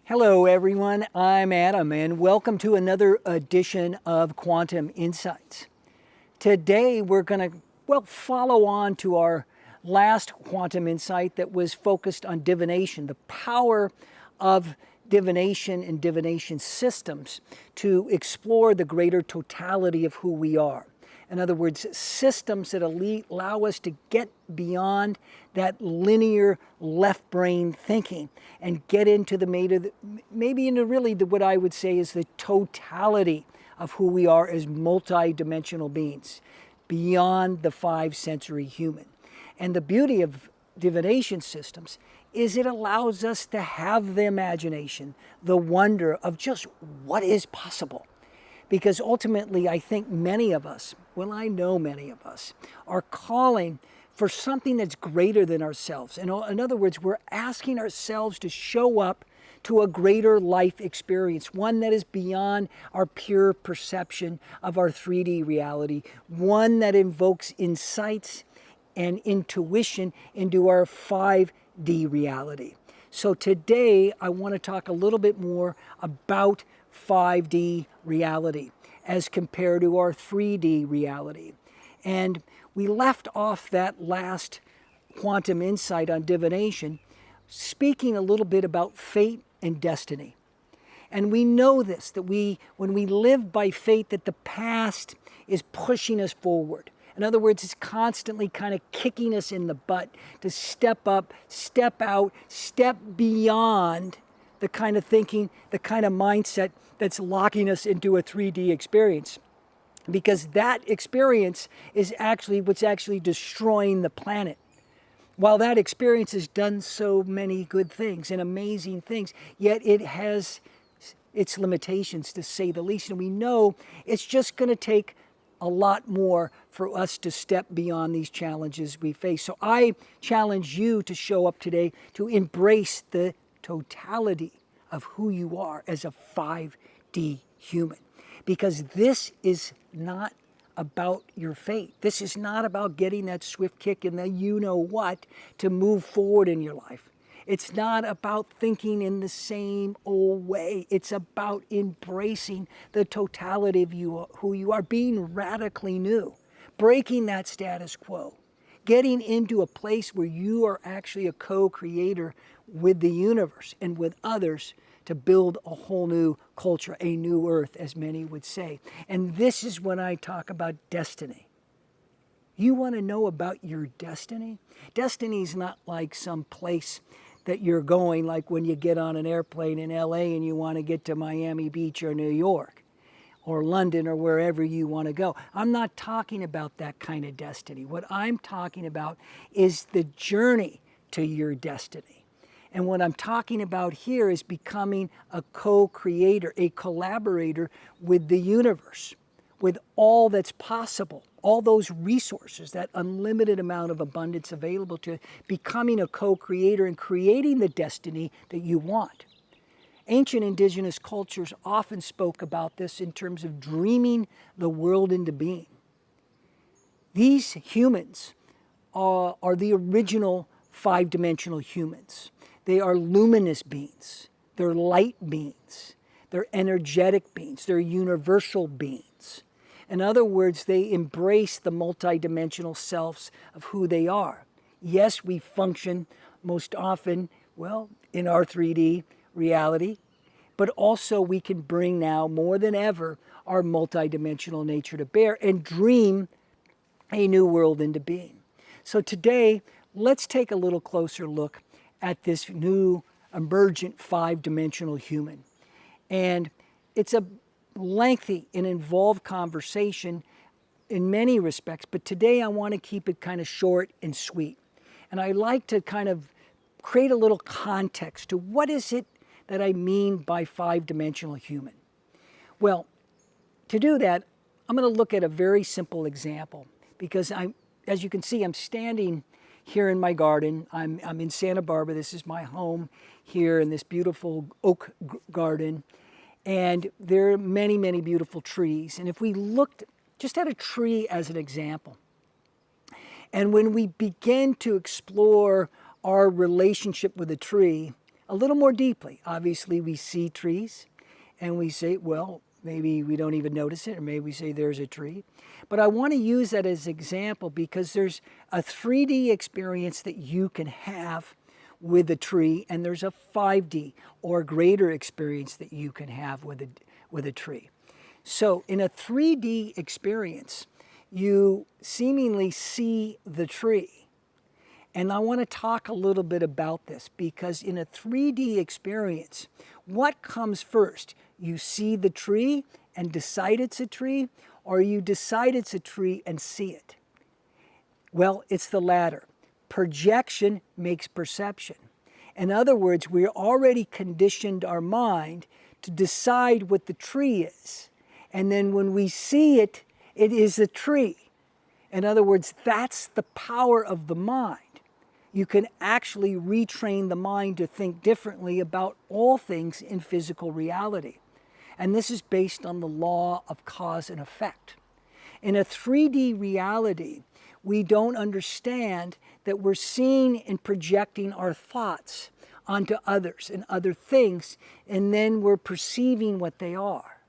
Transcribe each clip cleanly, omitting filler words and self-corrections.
Hello everyone, I'm Adam and welcome to another edition of Quantum Insights. Today we're going to follow on to our last quantum insight that was focused on divination, the power of divination and divination systems to explore the greater totality of who we are. In other words, systems that allow us to get beyond that linear left brain thinking and get into maybe into really what I would say is the totality of who we are as multi-dimensional beings, beyond the five sensory human. And the beauty of divination systems is it allows us to have the imagination, the wonder of just what is possible. Because ultimately, I think many of us, I know many of us, are calling for something that's greater than ourselves. In other words, we're asking ourselves to show up to a greater life experience, one that is beyond our pure perception of our 3D reality, one that invokes insights and intuition into our 5D reality. So today, I want to talk a little bit more about 5D reality as compared to our 3D reality. And we left off that last quantum insight on divination speaking a little bit about fate and destiny. And we know this, that when we live by fate, that the past is pushing us forward. In other words, it's constantly kind of kicking us in the butt to step up, step out, step beyond the kind of thinking, the kind of mindset that's locking us into a 3D experience. Because that experience is actually what's actually destroying the planet. While that experience has done so many good things and amazing things, yet it has its limitations, to say the least. And we know it's just going to take a lot more for us to step beyond these challenges we face. So I challenge you to show up today to embrace the totality of who you are as a 5D human. Because this is not about your fate. This is not about getting that swift kick in the you-know-what to move forward in your life. It's not about thinking in the same old way. It's about embracing the totality of who you are, being radically new, breaking that status quo, getting into a place where you are actually a co-creator with the universe and with others to build a whole new culture, a new earth, as many would say. And this is when I talk about destiny. You want to know about your destiny? Destiny is not like some place that you're going, like when you get on an airplane in LA and you want to get to Miami Beach or New York or London or wherever you want to go. I'm not talking about that kind of destiny. What I'm talking about is the journey to your destiny. And what I'm talking about here is becoming a co-creator, a collaborator with the universe, with all that's possible, all those resources, that unlimited amount of abundance available to becoming a co-creator and creating the destiny that you want. Ancient indigenous cultures often spoke about this in terms of dreaming the world into being. These humans are the original five-dimensional humans. They are luminous beings. They're light beings. They're energetic beings. They're universal beings. In other words, they embrace the multidimensional selves of who they are. Yes, we function most often, in our 3D reality, but also we can bring now more than ever our multidimensional nature to bear and dream a new world into being. So today, let's take a little closer look at this new emergent five-dimensional human. And it's a lengthy and involved conversation in many respects, but today I want to keep it kind of short and sweet. And I like to kind of create a little context to what is it that I mean by five-dimensional human. Well, to do that, I'm going to look at a very simple example because as you can see, I'm standing here in my garden. I'm in Santa Barbara. This is my home here in this beautiful oak garden. And there are many, many beautiful trees. And if we looked just at a tree as an example, and when we begin to explore our relationship with a tree, a little more deeply. Obviously, we see trees and we say, well, maybe we don't even notice it, or maybe we say there's a tree. But I want to use that as an example because there's a 3D experience that you can have with a tree, and there's a 5D or greater experience that you can have with a tree. So in a 3D experience, you seemingly see the tree. And I want to talk a little bit about this because in a 3D experience, what comes first? You see the tree and decide it's a tree, or you decide it's a tree and see it? Well, it's the latter. Projection makes perception. In other words, we're already conditioned our mind to decide what the tree is. And then when we see it, it is a tree. In other words, that's the power of the mind. You can actually retrain the mind to think differently about all things in physical reality. And this is based on the law of cause and effect. In a 3D reality, we don't understand that we're seeing and projecting our thoughts onto others and other things, and then we're perceiving what they are.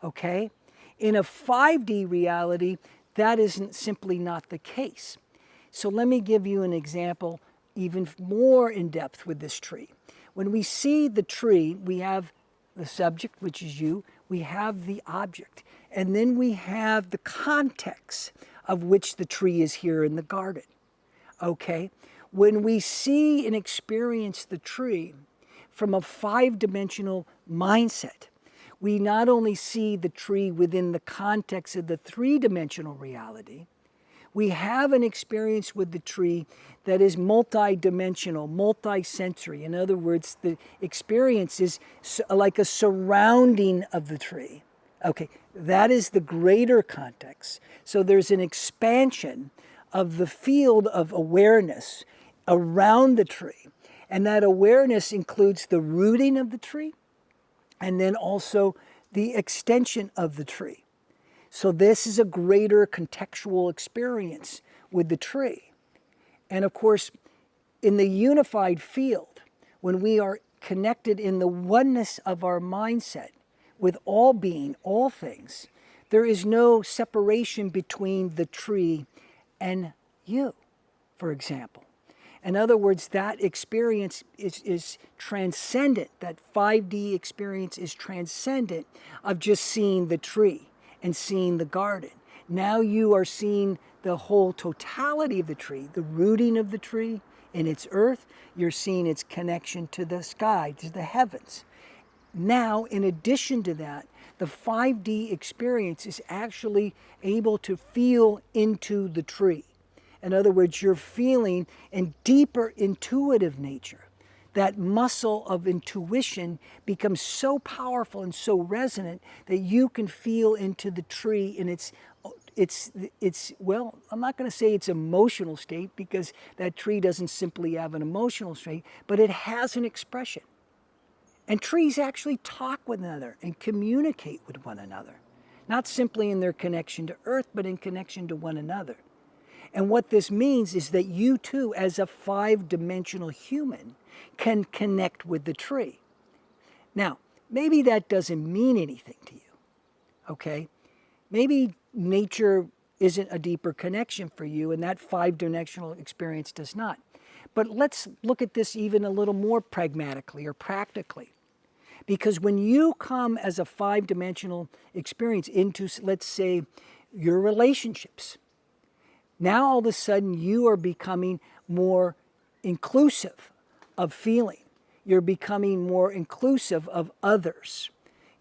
Okay? In a 5D reality, that isn't simply not the case. So let me give you an example even more in depth with this tree. When we see the tree, we have the subject, which is you, we have the object, and then we have the context of which the tree is here in the garden. Okay? When we see and experience the tree from a 5-dimensional mindset, we not only see the tree within the context of the 3-dimensional reality, we have an experience with the tree that is multi-dimensional, multi-sensory. In other words, the experience is like a surrounding of the tree. Okay, that is the greater context. So there's an expansion of the field of awareness around the tree. And that awareness includes the rooting of the tree and then also the extension of the tree. So this is a greater contextual experience with the tree. And of course, in the unified field, when we are connected in the oneness of our mindset with all being, all things, there is no separation between the tree and you, for example. In other words, that experience is transcendent. That 5D experience is transcendent of just seeing the tree and seeing the garden. Now you are seeing the whole totality of the tree, the rooting of the tree in its earth. You're seeing its connection to the sky, to the heavens. Now, in addition to that, the 5D experience is actually able to feel into the tree. In other words, you're feeling in deeper intuitive nature. That muscle of intuition becomes so powerful and so resonant that you can feel into the tree in its well, I'm not going to say its emotional state, because that tree doesn't simply have an emotional state, but it has an expression. And trees actually talk with one another and communicate with one another, not simply in their connection to earth, but in connection to one another. And what this means is that you too, as a 5-dimensional human, can connect with the tree. Now, maybe that doesn't mean anything to you, okay? Maybe nature isn't a deeper connection for you, and that 5-dimensional experience does not. But let's look at this even a little more pragmatically or practically. Because when you come as a 5-dimensional experience into, let's say, your relationships, now all of a sudden you are becoming more inclusive of feeling. You're becoming more inclusive of others.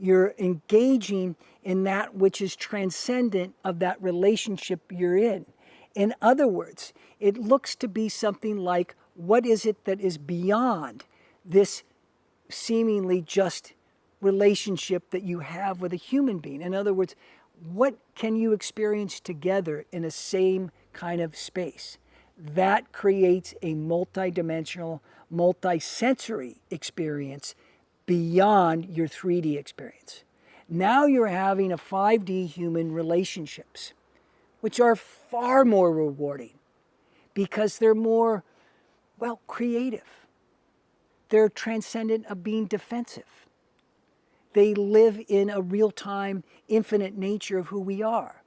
You're engaging in that which is transcendent of that relationship you're in. In other words, it looks to be something like, what is it that is beyond this seemingly just relationship that you have with a human being? In other words, what can you experience together in a same kind of space? That creates a multi-dimensional, multi-sensory experience beyond your 3D experience. Now you're having a 5D human relationships, which are far more rewarding because they're more, well, creative. They're transcendent of being defensive. They live in a real-time, infinite nature of who we are.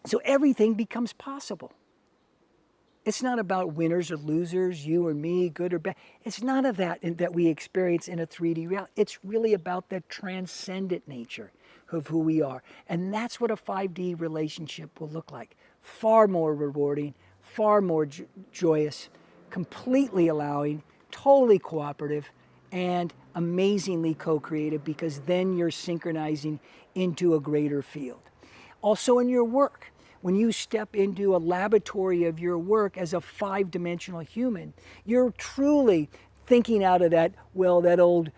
So everything becomes possible. It's not about winners or losers, you or me, good or bad. It's none of that that we experience in a 3D reality. It's really about the transcendent nature of who we are. And that's what a 5D relationship will look like. Far more rewarding, far more joyous, completely allowing, totally cooperative, and amazingly co-creative, because then you're synchronizing into a greater field. Also in your work, when you step into a laboratory of your work as a 5-dimensional human, you're truly thinking out of that old,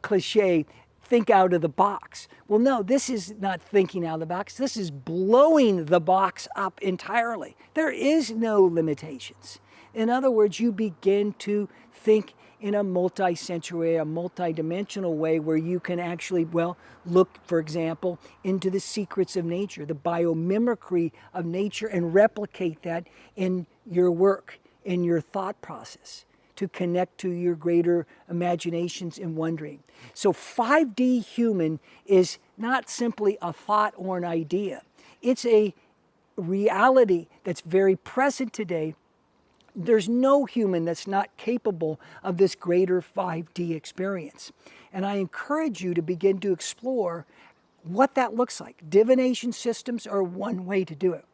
cliche, think out of the box. Well, no, this is not thinking out of the box. This is blowing the box up entirely. There is no limitations. In other words, you begin to think in a multi-sensory, a multi-dimensional way, where you can actually, look, for example, into the secrets of nature, the biomimicry of nature, and replicate that in your work, in your thought process, to connect to your greater imaginations and wondering. So 5D human is not simply a thought or an idea. It's a reality that's very present today. There's no human that's not capable of this greater 5D experience. And I encourage you to begin to explore what that looks like. Divination systems are one way to do it.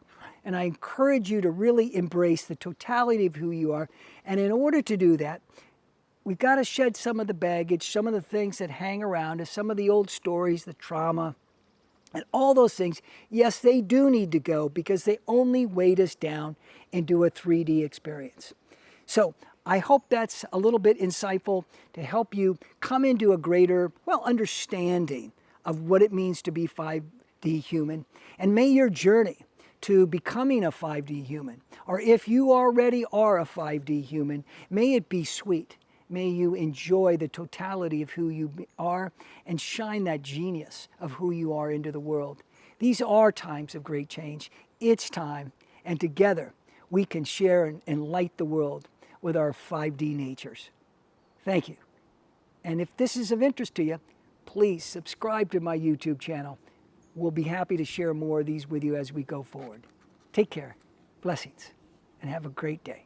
And I encourage you to really embrace the totality of who you are. And in order to do that, we've got to shed some of the baggage, some of the things that hang around us, some of the old stories, the trauma, and all those things. Yes, they do need to go, because they only weight us down into a 3D experience. So I hope that's a little bit insightful to help you come into a greater, understanding of what it means to be 5D human. And may your journey to becoming a 5D human, or if you already are a 5D human, may it be sweet. May you enjoy the totality of who you are and shine that genius of who you are into the world. These are times of great change. It's time, and together we can share and light the world with our 5D natures. Thank you. And if this is of interest to you, please subscribe to my YouTube channel. We'll be happy to share more of these with you as we go forward. Take care, blessings, and have a great day.